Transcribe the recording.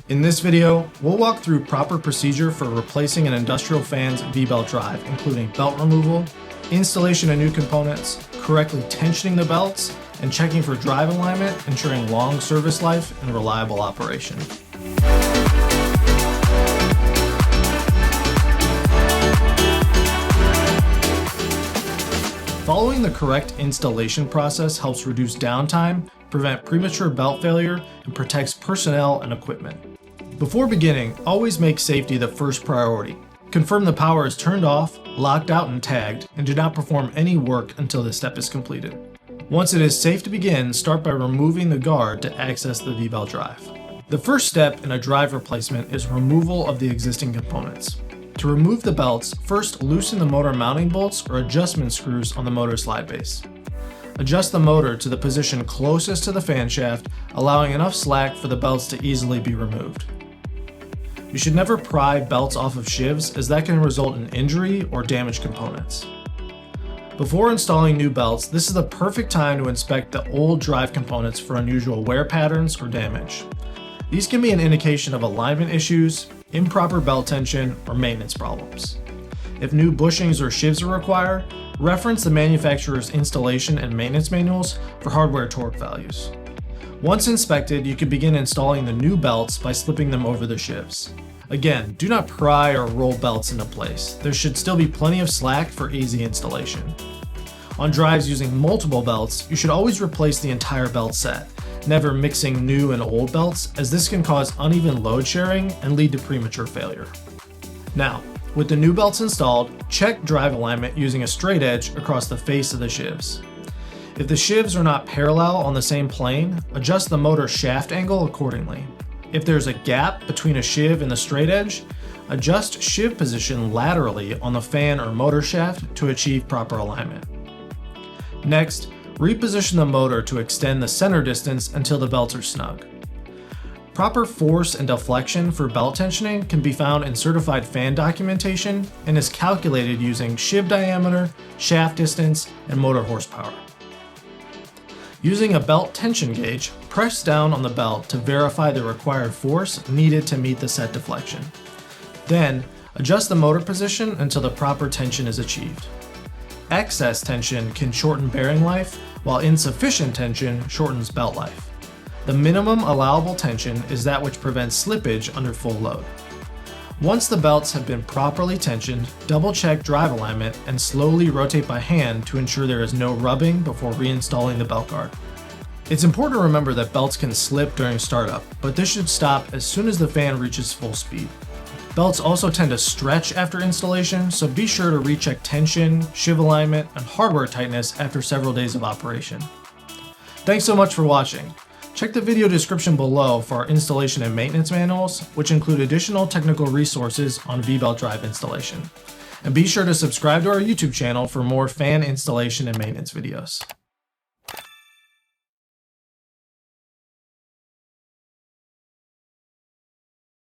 In this video, we'll walk through proper procedure for replacing an industrial fan's V-belt drive, including belt removal, installation of new components, correctly tensioning the belts, and checking for drive alignment, ensuring long service life and reliable operation. Following the correct installation process helps reduce downtime, prevent premature belt failure, and protects personnel and equipment. Before beginning, always make safety the first priority. Confirm the power is turned off, locked out and tagged, and do not perform any work until this step is completed. Once it is safe to begin, start by removing the guard to access the V-belt drive. The first step in a drive replacement is removal of the existing components. To remove the belts, first loosen the motor mounting bolts or adjustment screws on the motor slide base. Adjust the motor to the position closest to the fan shaft, allowing enough slack for the belts to easily be removed. You should never pry belts off of shivs, as that can result in injury or damaged components. Before installing new belts, this is the perfect time to inspect the old drive components for unusual wear patterns or damage. These can be an indication of alignment issues, improper belt tension, or maintenance problems. If new bushings or shivs are required, reference the manufacturer's installation and maintenance manuals for hardware torque values. Once inspected, you can begin installing the new belts by slipping them over the shivs. Again, do not pry or roll belts into place. There should still be plenty of slack for easy installation. On drives using multiple belts, you should always replace the entire belt set, never mixing new and old belts, as this can cause uneven load sharing and lead to premature failure. Now, with the new belts installed, check drive alignment using a straight edge across the face of the shivs. If the shivs are not parallel on the same plane, adjust the motor shaft angle accordingly. If there's a gap between a shiv and the straight edge, adjust shiv position laterally on the fan or motor shaft to achieve proper alignment. Next, reposition the motor to extend the center distance until the belts are snug. Proper force and deflection for belt tensioning can be found in certified fan documentation and is calculated using shiv diameter, shaft distance, and motor horsepower. Using a belt tension gauge, press down on the belt to verify the required force needed to meet the set deflection. Then, adjust the motor position until the proper tension is achieved. Excess tension can shorten bearing life, while insufficient tension shortens belt life. The minimum allowable tension is that which prevents slippage under full load. Once the belts have been properly tensioned, double-check drive alignment and slowly rotate by hand to ensure there is no rubbing before reinstalling the belt guard. It's important to remember that belts can slip during startup, but this should stop as soon as the fan reaches full speed. Belts also tend to stretch after installation, so be sure to recheck tension, shiv alignment, and hardware tightness after several days of operation. Thanks so much for watching. Check the video description below for our installation and maintenance manuals, which include additional technical resources on V-belt drive installation. And be sure to subscribe to our YouTube channel for more fan installation and maintenance videos.